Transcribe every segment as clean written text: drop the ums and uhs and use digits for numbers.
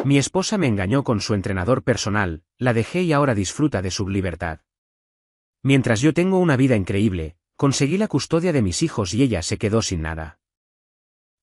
Mi esposa me engañó con su entrenador personal, la dejé y ahora disfruta de su libertad. Mientras yo tengo una vida increíble, conseguí la custodia de mis hijos y ella se quedó sin nada.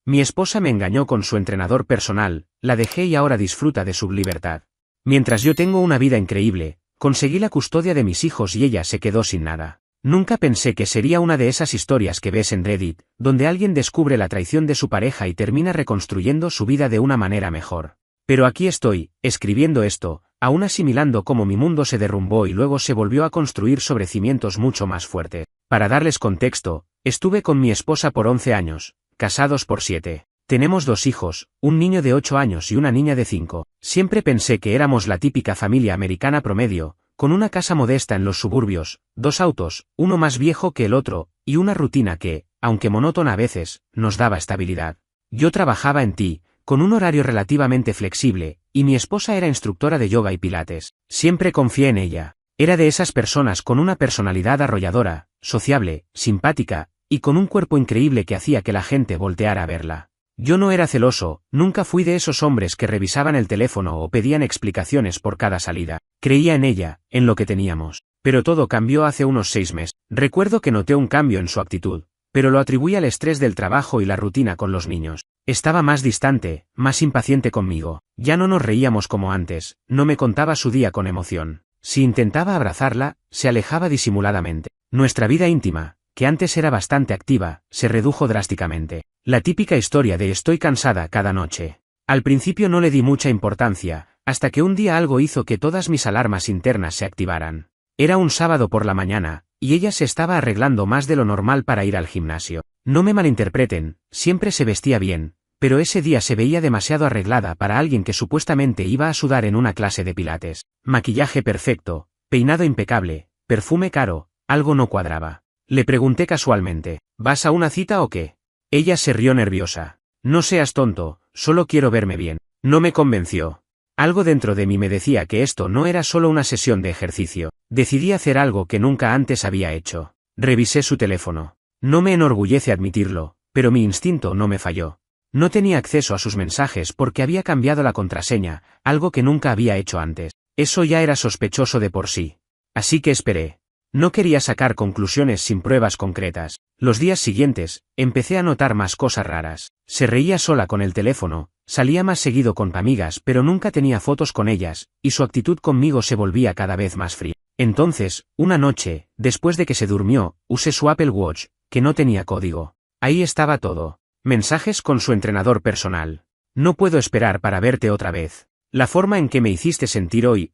Mi esposa me engañó con su entrenador personal, la dejé y ahora disfruta de su libertad. Mientras yo tengo una vida increíble, conseguí la custodia de mis hijos y ella se quedó sin nada. Nunca pensé que sería una de esas historias que ves en Reddit, donde alguien descubre la traición de su pareja y termina reconstruyendo su vida de una manera mejor. Pero aquí estoy, escribiendo esto, aún asimilando cómo mi mundo se derrumbó y luego se volvió a construir sobre cimientos mucho más fuertes. Para darles contexto, estuve con mi esposa por 11 años, casados por 7. Tenemos 2 hijos, un niño de 8 años y una niña de 5. Siempre pensé que éramos la típica familia americana promedio, con una casa modesta en los suburbios, 2 autos, uno más viejo que el otro, y una rutina que, aunque monótona a veces, nos daba estabilidad. Yo trabajaba en TI, con un horario relativamente flexible, y mi esposa era instructora de yoga y pilates. Siempre confié en ella. Era de esas personas con una personalidad arrolladora, sociable, simpática, y con un cuerpo increíble que hacía que la gente volteara a verla. Yo no era celoso, nunca fui de esos hombres que revisaban el teléfono o pedían explicaciones por cada salida. Creía en ella, en lo que teníamos. Pero todo cambió hace unos 6 meses. Recuerdo que noté un cambio en su actitud, pero lo atribuí al estrés del trabajo y la rutina con los niños. Estaba más distante, más impaciente conmigo. Ya no nos reíamos como antes, no me contaba su día con emoción. Si intentaba abrazarla, se alejaba disimuladamente. Nuestra vida íntima, que antes era bastante activa, se redujo drásticamente. La típica historia de estoy cansada cada noche. Al principio no le di mucha importancia, hasta que un día algo hizo que todas mis alarmas internas se activaran. Era un sábado por la mañana, y ella se estaba arreglando más de lo normal para ir al gimnasio. No me malinterpreten, siempre se vestía bien, pero ese día se veía demasiado arreglada para alguien que supuestamente iba a sudar en una clase de pilates. Maquillaje perfecto, peinado impecable, perfume caro, algo no cuadraba. Le pregunté casualmente, ¿vas a una cita o qué? Ella se rió nerviosa. No seas tonto, solo quiero verme bien. No me convenció. Algo dentro de mí me decía que esto no era solo una sesión de ejercicio. Decidí hacer algo que nunca antes había hecho. Revisé su teléfono. No me enorgullece admitirlo, pero mi instinto no me falló. No tenía acceso a sus mensajes porque había cambiado la contraseña, algo que nunca había hecho antes. Eso ya era sospechoso de por sí. Así que esperé. No quería sacar conclusiones sin pruebas concretas. Los días siguientes, empecé a notar más cosas raras. Se reía sola con el teléfono, salía más seguido con amigas pero nunca tenía fotos con ellas, y su actitud conmigo se volvía cada vez más fría. Entonces, una noche, después de que se durmió, usé su Apple Watch, que no tenía código. Ahí estaba todo. Mensajes con su entrenador personal. No puedo esperar para verte otra vez. La forma en que me hiciste sentir hoy,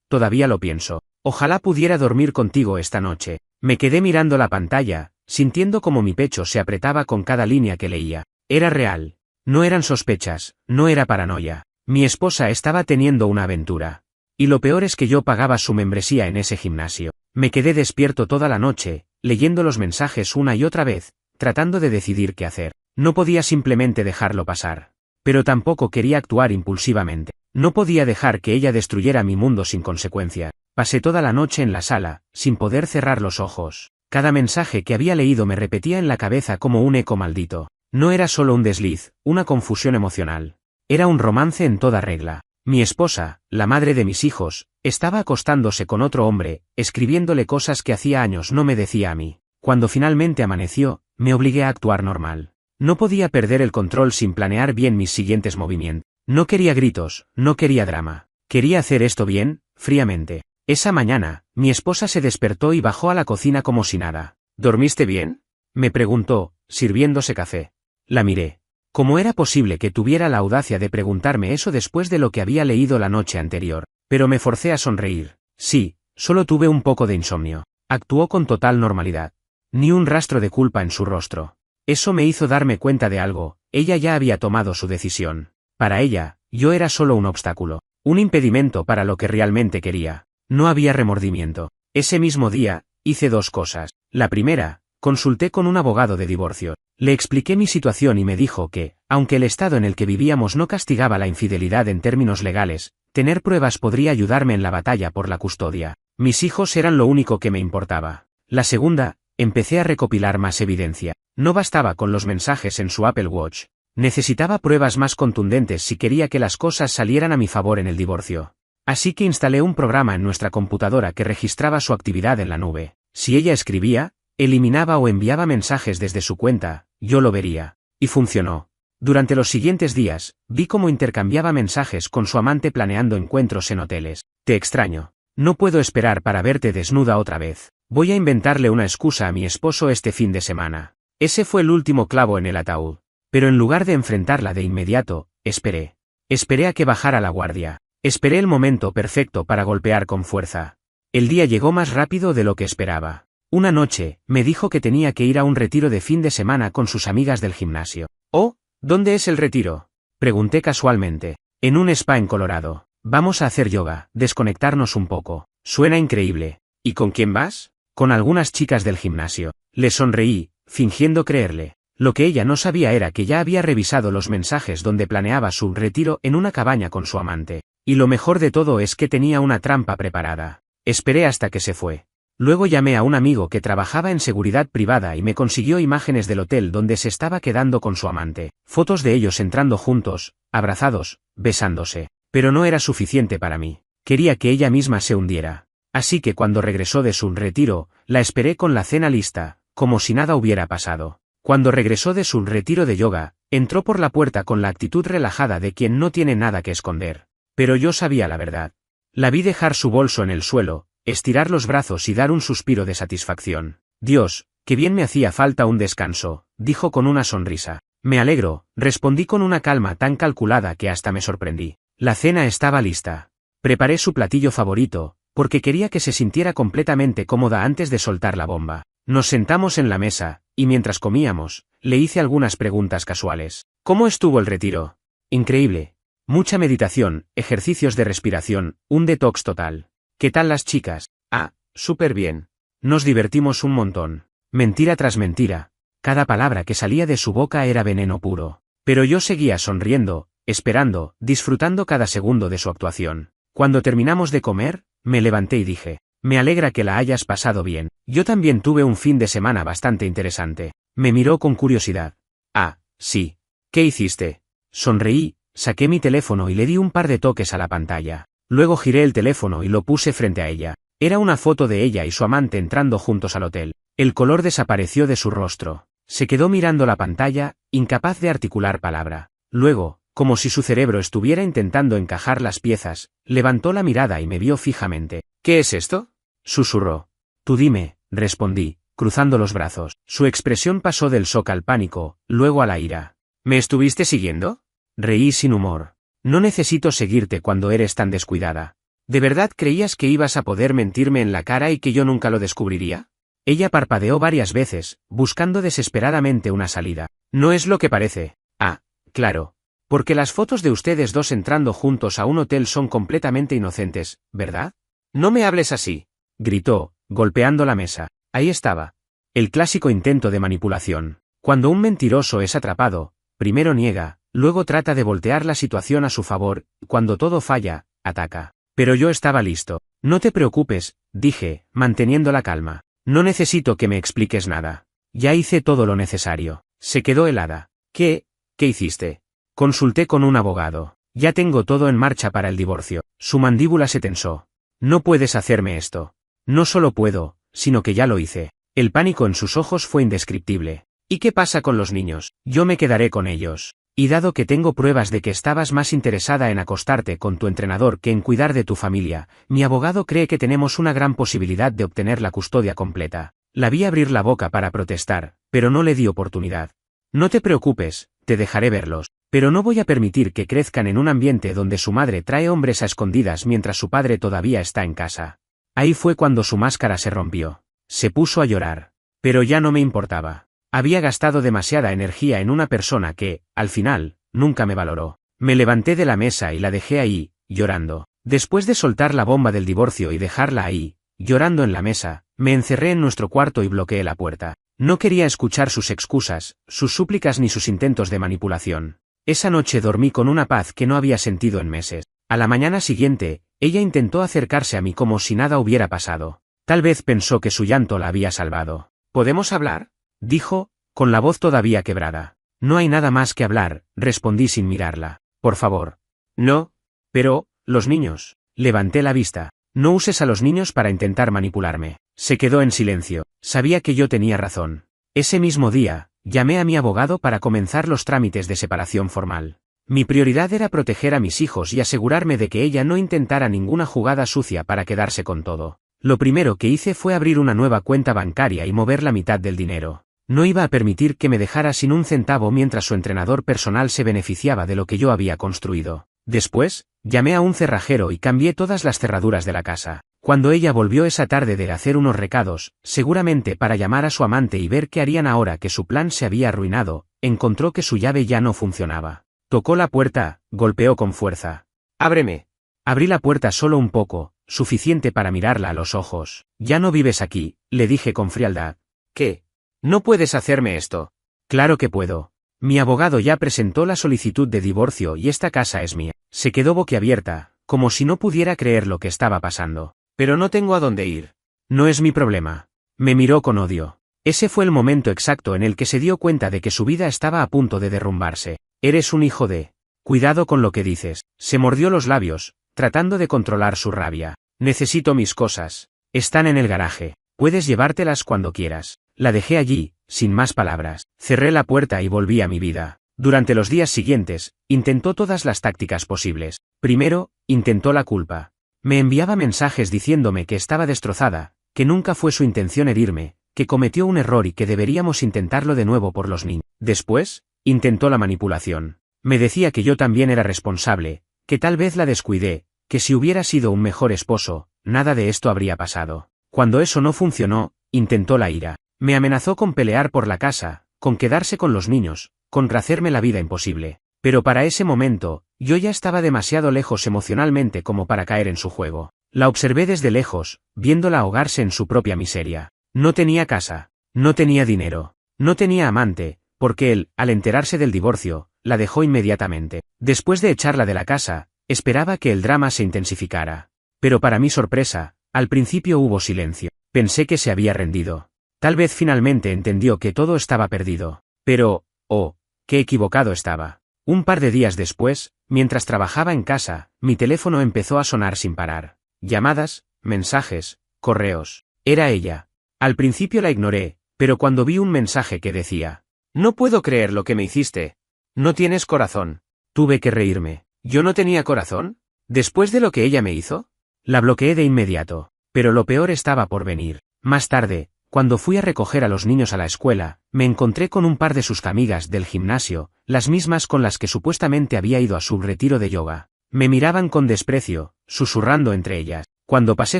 todavía lo pienso. Ojalá pudiera dormir contigo esta noche. Me quedé mirando la pantalla, sintiendo como mi pecho se apretaba con cada línea que leía. Era real. No eran sospechas, no era paranoia. Mi esposa estaba teniendo una aventura. Y lo peor es que yo pagaba su membresía en ese gimnasio. Me quedé despierto toda la noche, leyendo los mensajes una y otra vez, tratando de decidir qué hacer. No podía simplemente dejarlo pasar. Pero tampoco quería actuar impulsivamente. No podía dejar que ella destruyera mi mundo sin consecuencia. Pasé toda la noche en la sala, sin poder cerrar los ojos. Cada mensaje que había leído me repetía en la cabeza como un eco maldito. No era solo un desliz, una confusión emocional. Era un romance en toda regla. Mi esposa, la madre de mis hijos, estaba acostándose con otro hombre, escribiéndole cosas que hacía años no me decía a mí. Cuando finalmente amaneció, me obligué a actuar normal. No podía perder el control sin planear bien mis siguientes movimientos. No quería gritos, no quería drama. Quería hacer esto bien, fríamente. Esa mañana, mi esposa se despertó y bajó a la cocina como si nada. ¿Dormiste bien?, me preguntó, sirviéndose café. La miré. ¿Cómo era posible que tuviera la audacia de preguntarme eso después de lo que había leído la noche anterior? Pero me forcé a sonreír. Sí, solo tuve un poco de insomnio. Actuó con total normalidad. Ni un rastro de culpa en su rostro. Eso me hizo darme cuenta de algo. Ella ya había tomado su decisión. Para ella, yo era solo un obstáculo. Un impedimento para lo que realmente quería. No había remordimiento. Ese mismo día, hice 2 cosas. La primera, consulté con un abogado de divorcio. Le expliqué mi situación y me dijo que, aunque el estado en el que vivíamos no castigaba la infidelidad en términos legales, tener pruebas podría ayudarme en la batalla por la custodia. Mis hijos eran lo único que me importaba. La segunda, empecé a recopilar más evidencia. No bastaba con los mensajes en su Apple Watch. Necesitaba pruebas más contundentes si quería que las cosas salieran a mi favor en el divorcio. Así que instalé un programa en nuestra computadora que registraba su actividad en la nube. Si ella escribía, eliminaba o enviaba mensajes desde su cuenta, yo lo vería. Y funcionó. Durante los siguientes días, vi cómo intercambiaba mensajes con su amante planeando encuentros en hoteles. Te extraño. No puedo esperar para verte desnuda otra vez. Voy a inventarle una excusa a mi esposo este fin de semana. Ese fue el último clavo en el ataúd. Pero en lugar de enfrentarla de inmediato, esperé. Esperé a que bajara la guardia. Esperé el momento perfecto para golpear con fuerza. El día llegó más rápido de lo que esperaba. Una noche, me dijo que tenía que ir a un retiro de fin de semana con sus amigas del gimnasio. «Oh, ¿dónde es el retiro?», pregunté casualmente. «En un spa en Colorado. Vamos a hacer yoga, desconectarnos un poco. Suena increíble. ¿Y con quién vas?». «Con algunas chicas del gimnasio». Le sonreí, fingiendo creerle. Lo que ella no sabía era que ya había revisado los mensajes donde planeaba su retiro en una cabaña con su amante. Y lo mejor de todo es que tenía una trampa preparada. Esperé hasta que se fue. Luego llamé a un amigo que trabajaba en seguridad privada y me consiguió imágenes del hotel donde se estaba quedando con su amante, fotos de ellos entrando juntos, abrazados, besándose. Pero no era suficiente para mí. Quería que ella misma se hundiera. Así que cuando regresó de su retiro, la esperé con la cena lista, como si nada hubiera pasado. Cuando regresó de su retiro de yoga, entró por la puerta con la actitud relajada de quien no tiene nada que esconder. Pero yo sabía la verdad. La vi dejar su bolso en el suelo, estirar los brazos y dar un suspiro de satisfacción. «Dios, qué bien me hacía falta un descanso», dijo con una sonrisa. «Me alegro», respondí con una calma tan calculada que hasta me sorprendí. La cena estaba lista. Preparé su platillo favorito, porque quería que se sintiera completamente cómoda antes de soltar la bomba. Nos sentamos en la mesa, y mientras comíamos, le hice algunas preguntas casuales. «¿Cómo estuvo el retiro?». «Increíble. Mucha meditación, ejercicios de respiración, un detox total». «¿Qué tal las chicas?». «Ah, súper bien. Nos divertimos un montón». Mentira tras mentira. Cada palabra que salía de su boca era veneno puro. Pero yo seguía sonriendo, esperando, disfrutando cada segundo de su actuación. Cuando terminamos de comer, me levanté y dije: «Me alegra que la hayas pasado bien. Yo también tuve un fin de semana bastante interesante». Me miró con curiosidad. «Ah, sí. ¿Qué hiciste?». Sonreí, saqué mi teléfono y le di un par de toques a la pantalla. Luego giré el teléfono y lo puse frente a ella. Era una foto de ella y su amante entrando juntos al hotel. El color desapareció de su rostro. Se quedó mirando la pantalla, incapaz de articular palabra. Luego, como si su cerebro estuviera intentando encajar las piezas, levantó la mirada y me vio fijamente. «¿Qué es esto?», susurró. «Tú dime», respondí, cruzando los brazos. Su expresión pasó del shock al pánico, luego a la ira. «¿Me estuviste siguiendo?». Reí sin humor. «No necesito seguirte cuando eres tan descuidada. ¿De verdad creías que ibas a poder mentirme en la cara y que yo nunca lo descubriría?». Ella parpadeó varias veces, buscando desesperadamente una salida. «No es lo que parece». «Ah, claro. Porque las fotos de ustedes dos entrando juntos a un hotel son completamente inocentes, ¿verdad?». «No me hables así», gritó, golpeando la mesa. Ahí estaba. El clásico intento de manipulación. Cuando un mentiroso es atrapado, primero niega, luego trata de voltear la situación a su favor, y cuando todo falla, ataca. Pero yo estaba listo. «No te preocupes», dije, manteniendo la calma. «No necesito que me expliques nada. Ya hice todo lo necesario». Se quedó helada. ¿Qué hiciste?». Consulté con un abogado. «Ya tengo todo en marcha para el divorcio». Su mandíbula se tensó. «No puedes hacerme esto». «No solo puedo, sino que ya lo hice». El pánico en sus ojos fue indescriptible. «¿Y qué pasa con los niños?». «Yo me quedaré con ellos. Y dado que tengo pruebas de que estabas más interesada en acostarte con tu entrenador que en cuidar de tu familia, mi abogado cree que tenemos una gran posibilidad de obtener la custodia completa». La vi abrir la boca para protestar, pero no le di oportunidad. «No te preocupes, te dejaré verlos. Pero no voy a permitir que crezcan en un ambiente donde su madre trae hombres a escondidas mientras su padre todavía está en casa». Ahí fue cuando su máscara se rompió. Se puso a llorar. Pero ya no me importaba. Había gastado demasiada energía en una persona que, al final, nunca me valoró. Me levanté de la mesa y la dejé ahí, llorando. Después de soltar la bomba del divorcio y dejarla ahí, llorando en la mesa, me encerré en nuestro cuarto y bloqueé la puerta. No quería escuchar sus excusas, sus súplicas ni sus intentos de manipulación. Esa noche dormí con una paz que no había sentido en meses. A la mañana siguiente, ella intentó acercarse a mí como si nada hubiera pasado. Tal vez pensó que su llanto la había salvado. «¿Podemos hablar?», dijo, con la voz todavía quebrada. No hay nada más que hablar, respondí sin mirarla. Por favor. No. Pero, los niños. Levanté la vista. No uses a los niños para intentar manipularme. Se quedó en silencio. Sabía que yo tenía razón. Ese mismo día, llamé a mi abogado para comenzar los trámites de separación formal. Mi prioridad era proteger a mis hijos y asegurarme de que ella no intentara ninguna jugada sucia para quedarse con todo. Lo primero que hice fue abrir una nueva cuenta bancaria y mover la mitad del dinero. No iba a permitir que me dejara sin un centavo mientras su entrenador personal se beneficiaba de lo que yo había construido. Después, llamé a un cerrajero y cambié todas las cerraduras de la casa. Cuando ella volvió esa tarde de hacer unos recados, seguramente para llamar a su amante y ver qué harían ahora que su plan se había arruinado, encontró que su llave ya no funcionaba. Tocó la puerta, golpeó con fuerza. «¡Ábreme!». Abrí la puerta solo un poco, suficiente para mirarla a los ojos. «Ya no vives aquí», le dije con frialdad. «¿Qué? No puedes hacerme esto». «Claro que puedo. Mi abogado ya presentó la solicitud de divorcio y esta casa es mía». Se quedó boquiabierta, como si no pudiera creer lo que estaba pasando. «Pero no tengo a dónde ir». «No es mi problema». Me miró con odio. Ese fue el momento exacto en el que se dio cuenta de que su vida estaba a punto de derrumbarse. «Eres un hijo de...». «Cuidado con lo que dices». Se mordió los labios, tratando de controlar su rabia. «Necesito mis cosas. Están en el garaje. Puedes llevártelas cuando quieras». La dejé allí, sin más palabras. Cerré la puerta y volví a mi vida. Durante los días siguientes, intentó todas las tácticas posibles. Primero, intentó la culpa. Me enviaba mensajes diciéndome que estaba destrozada, que nunca fue su intención herirme, que cometió un error y que deberíamos intentarlo de nuevo por los niños. Después, intentó la manipulación. Me decía que yo también era responsable, que tal vez la descuidé, que si hubiera sido un mejor esposo, nada de esto habría pasado. Cuando eso no funcionó, intentó la ira. Me amenazó con pelear por la casa, con quedarse con los niños, con hacerme la vida imposible. Pero para ese momento, yo ya estaba demasiado lejos emocionalmente como para caer en su juego. La observé desde lejos, viéndola ahogarse en su propia miseria. No tenía casa, no tenía dinero, no tenía amante, porque él, al enterarse del divorcio, la dejó inmediatamente. Después de echarla de la casa, esperaba que el drama se intensificara. Pero para mi sorpresa, al principio hubo silencio. Pensé que se había rendido. Tal vez finalmente entendió que todo estaba perdido. Pero, oh, qué equivocado estaba. Un par de días después, mientras trabajaba en casa, mi teléfono empezó a sonar sin parar. Llamadas, mensajes, correos. Era ella. Al principio la ignoré, pero cuando vi un mensaje que decía: «No puedo creer lo que me hiciste. No tienes corazón». Tuve que reírme. ¿Yo no tenía corazón? ¿Después de lo que ella me hizo? La bloqueé de inmediato. Pero lo peor estaba por venir. Más tarde, cuando fui a recoger a los niños a la escuela, me encontré con un par de sus amigas del gimnasio, las mismas con las que supuestamente había ido a su retiro de yoga. Me miraban con desprecio, susurrando entre ellas. Cuando pasé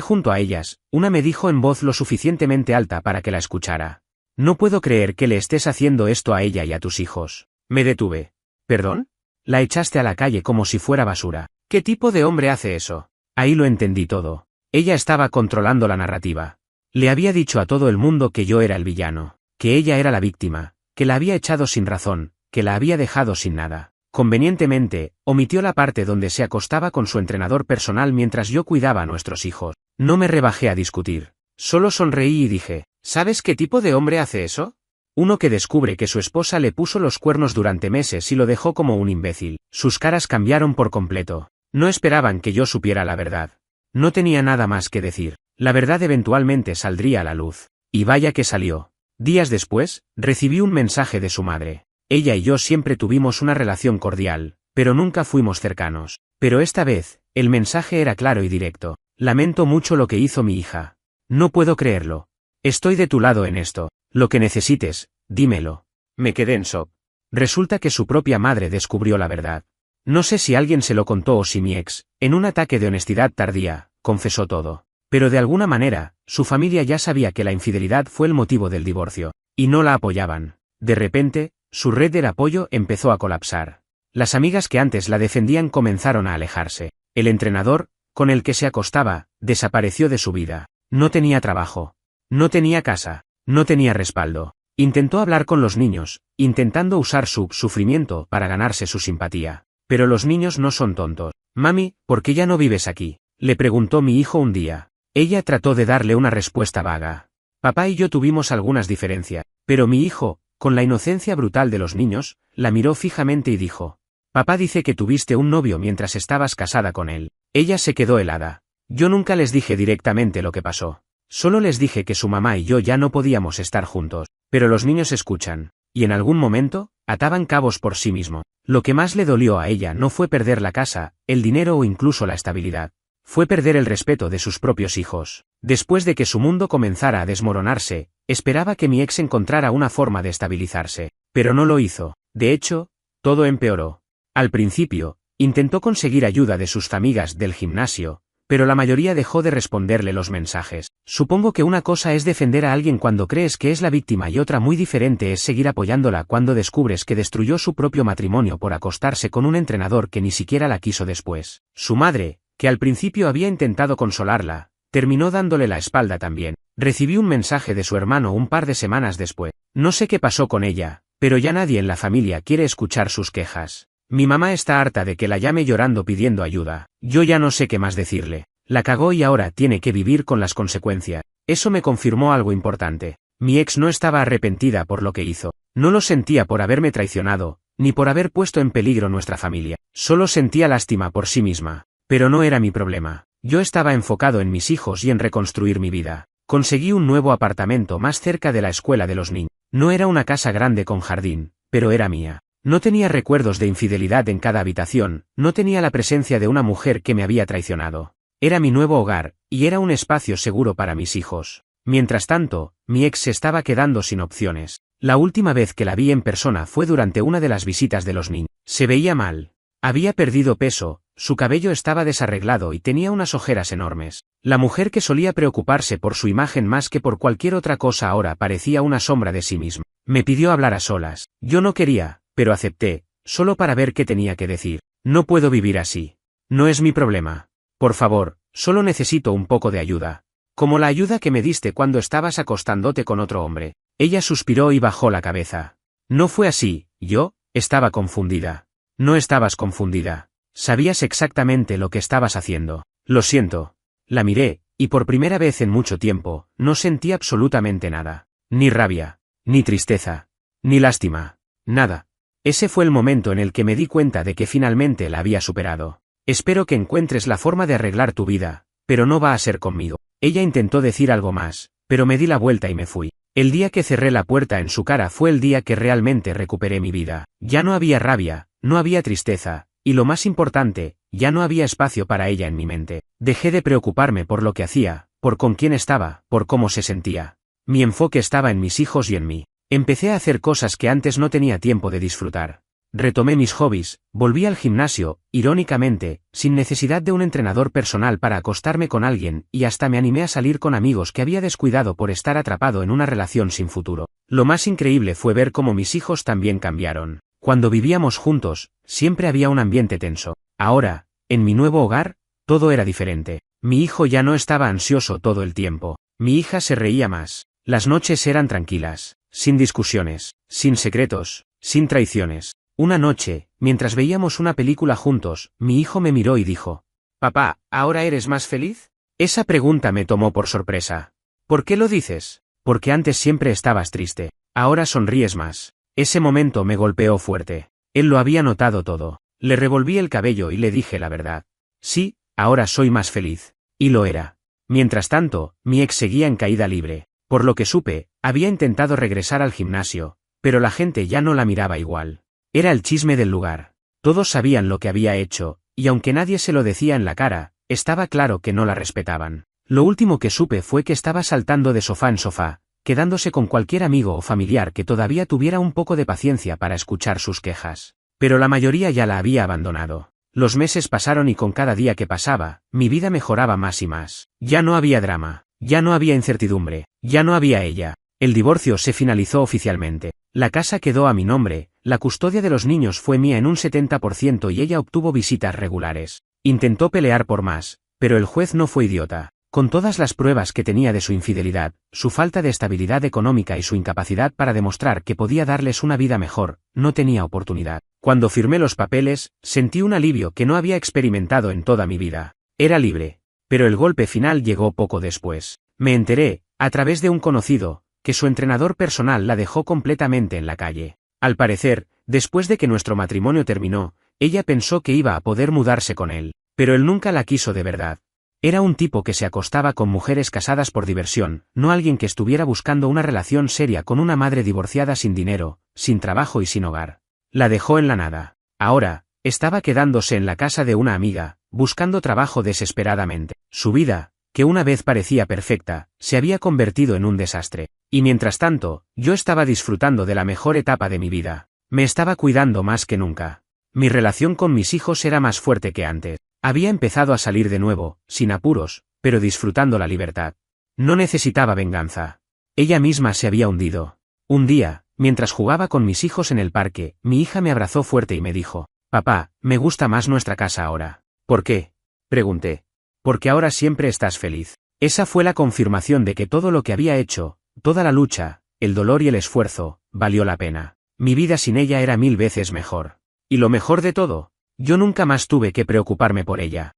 junto a ellas, una me dijo en voz lo suficientemente alta para que la escuchara: «No puedo creer que le estés haciendo esto a ella y a tus hijos». Me detuve. «¿Perdón? La echaste a la calle como si fuera basura. ¿Qué tipo de hombre hace eso?». Ahí lo entendí todo. Ella estaba controlando la narrativa. Le había dicho a todo el mundo que yo era el villano, que ella era la víctima, que la había echado sin razón, que la había dejado sin nada. Convenientemente, omitió la parte donde se acostaba con su entrenador personal mientras yo cuidaba a nuestros hijos. No me rebajé a discutir. Solo sonreí y dije: «¿Sabes qué tipo de hombre hace eso? Uno que descubre que su esposa le puso los cuernos durante meses y lo dejó como un imbécil». Sus caras cambiaron por completo. No esperaban que yo supiera la verdad. No tenía nada más que decir. La verdad eventualmente saldría a la luz. Y vaya que salió. Días después, recibí un mensaje de su madre. Ella y yo siempre tuvimos una relación cordial, pero nunca fuimos cercanos. Pero esta vez, el mensaje era claro y directo. «Lamento mucho lo que hizo mi hija. No puedo creerlo. Estoy de tu lado en esto. Lo que necesites, dímelo». Me quedé en shock. Resulta que su propia madre descubrió la verdad. No sé si alguien se lo contó o si mi ex, en un ataque de honestidad tardía, confesó todo. Pero de alguna manera, su familia ya sabía que la infidelidad fue el motivo del divorcio, y no la apoyaban. De repente, su red de apoyo empezó a colapsar. Las amigas que antes la defendían comenzaron a alejarse. El entrenador, con el que se acostaba, desapareció de su vida. No tenía trabajo. No tenía casa. No tenía respaldo. Intentó hablar con los niños, intentando usar su sufrimiento para ganarse su simpatía. Pero los niños no son tontos. «Mami, ¿por qué ya no vives aquí?», le preguntó mi hijo un día. Ella trató de darle una respuesta vaga. «Papá y yo tuvimos algunas diferencias, pero mi hijo, con la inocencia brutal de los niños, la miró fijamente y dijo: «Papá dice que tuviste un novio mientras estabas casada con él». Ella se quedó helada. Yo nunca les dije directamente lo que pasó. Solo les dije que su mamá y yo ya no podíamos estar juntos. Pero los niños escuchan. Y en algún momento, ataban cabos por sí mismo. Lo que más le dolió a ella no fue perder la casa, el dinero o incluso la estabilidad. Fue perder el respeto de sus propios hijos. Después de que su mundo comenzara a desmoronarse, esperaba que mi ex encontrara una forma de estabilizarse. Pero no lo hizo. De hecho, todo empeoró. Al principio, intentó conseguir ayuda de sus amigas del gimnasio, pero la mayoría dejó de responderle los mensajes. Supongo que una cosa es defender a alguien cuando crees que es la víctima y otra muy diferente es seguir apoyándola cuando descubres que destruyó su propio matrimonio por acostarse con un entrenador que ni siquiera la quiso después. Su madre, que al principio había intentado consolarla, terminó dándole la espalda también. Recibí un mensaje de su hermano un par de semanas después. No sé qué pasó con ella, pero ya nadie en la familia quiere escuchar sus quejas. Mi mamá está harta de que la llame llorando pidiendo ayuda. Yo ya no sé qué más decirle. La cagó y ahora tiene que vivir con las consecuencias. Eso me confirmó algo importante. Mi ex no estaba arrepentida por lo que hizo. No lo sentía por haberme traicionado, ni por haber puesto en peligro nuestra familia. Solo sentía lástima por sí misma. Pero no era mi problema. Yo estaba enfocado en mis hijos y en reconstruir mi vida. Conseguí un nuevo apartamento más cerca de la escuela de los niños. No era una casa grande con jardín, pero era mía. No tenía recuerdos de infidelidad en cada habitación, no tenía la presencia de una mujer que me había traicionado. Era mi nuevo hogar, y era un espacio seguro para mis hijos. Mientras tanto, mi ex se estaba quedando sin opciones. La última vez que la vi en persona fue durante una de las visitas de los niños. Se veía mal. Había perdido peso, su cabello estaba desarreglado y tenía unas ojeras enormes. La mujer que solía preocuparse por su imagen más que por cualquier otra cosa ahora parecía una sombra de sí misma. Me pidió hablar a solas. Yo no quería, pero acepté, solo para ver qué tenía que decir. No puedo vivir así. No es mi problema. Por favor, solo necesito un poco de ayuda. Como la ayuda que me diste cuando estabas acostándote con otro hombre. Ella suspiró y bajó la cabeza. No fue así, yo estaba confundida. No estabas confundida. Sabías exactamente lo que estabas haciendo. Lo siento. La miré, y por primera vez en mucho tiempo, no sentí absolutamente nada. Ni rabia, ni tristeza, ni lástima. Nada. Ese fue el momento en el que me di cuenta de que finalmente la había superado. Espero que encuentres la forma de arreglar tu vida, pero no va a ser conmigo. Ella intentó decir algo más, pero me di la vuelta y me fui. El día que cerré la puerta en su cara fue el día que realmente recuperé mi vida. Ya no había rabia, no había tristeza, y lo más importante, ya no había espacio para ella en mi mente. Dejé de preocuparme por lo que hacía, por con quién estaba, por cómo se sentía. Mi enfoque estaba en mis hijos y en mí. Empecé a hacer cosas que antes no tenía tiempo de disfrutar. Retomé mis hobbies, volví al gimnasio, irónicamente, sin necesidad de un entrenador personal para acostarme con alguien, y hasta me animé a salir con amigos que había descuidado por estar atrapado en una relación sin futuro. Lo más increíble fue ver cómo mis hijos también cambiaron. Cuando vivíamos juntos, siempre había un ambiente tenso. Ahora, en mi nuevo hogar, todo era diferente. Mi hijo ya no estaba ansioso todo el tiempo. Mi hija se reía más. Las noches eran tranquilas, sin discusiones, sin secretos, sin traiciones. Una noche, mientras veíamos una película juntos, mi hijo me miró y dijo: «Papá, ¿ahora eres más feliz?». Esa pregunta me tomó por sorpresa. «¿Por qué lo dices?». «Porque antes siempre estabas triste. Ahora sonríes más». Ese momento me golpeó fuerte. Él lo había notado todo. Le revolví el cabello y le dije la verdad. «Sí, ahora soy más feliz». Y lo era. Mientras tanto, mi ex seguía en caída libre. Por lo que supe, había intentado regresar al gimnasio, pero la gente ya no la miraba igual. Era el chisme del lugar. Todos sabían lo que había hecho, y aunque nadie se lo decía en la cara, estaba claro que no la respetaban. Lo último que supe fue que estaba saltando de sofá en sofá, quedándose con cualquier amigo o familiar que todavía tuviera un poco de paciencia para escuchar sus quejas. Pero la mayoría ya la había abandonado. Los meses pasaron y con cada día que pasaba, mi vida mejoraba más y más. Ya no había drama, ya no había incertidumbre, ya no había ella. El divorcio se finalizó oficialmente. La casa quedó a mi nombre, la custodia de los niños fue mía en un 70% y ella obtuvo visitas regulares. Intentó pelear por más, pero el juez no fue idiota. Con todas las pruebas que tenía de su infidelidad, su falta de estabilidad económica y su incapacidad para demostrar que podía darles una vida mejor, no tenía oportunidad. Cuando firmé los papeles, sentí un alivio que no había experimentado en toda mi vida. Era libre. Pero el golpe final llegó poco después. Me enteré, a través de un conocido, que su entrenador personal la dejó completamente en la calle. Al parecer, después de que nuestro matrimonio terminó, ella pensó que iba a poder mudarse con él, pero él nunca la quiso de verdad. Era un tipo que se acostaba con mujeres casadas por diversión, no alguien que estuviera buscando una relación seria con una madre divorciada sin dinero, sin trabajo y sin hogar. La dejó en la nada. Ahora, estaba quedándose en la casa de una amiga, buscando trabajo desesperadamente. Su vida, que una vez parecía perfecta, se había convertido en un desastre. Y mientras tanto, yo estaba disfrutando de la mejor etapa de mi vida. Me estaba cuidando más que nunca. Mi relación con mis hijos era más fuerte que antes. Había empezado a salir de nuevo, sin apuros, pero disfrutando la libertad. No necesitaba venganza. Ella misma se había hundido. Un día, mientras jugaba con mis hijos en el parque, mi hija me abrazó fuerte y me dijo: «Papá, me gusta más nuestra casa ahora». «¿Por qué?», pregunté. «Porque ahora siempre estás feliz». Esa fue la confirmación de que todo lo que había hecho, toda la lucha, el dolor y el esfuerzo, valió la pena. Mi vida sin ella era 1000 veces mejor. Y lo mejor de todo, yo nunca más tuve que preocuparme por ella.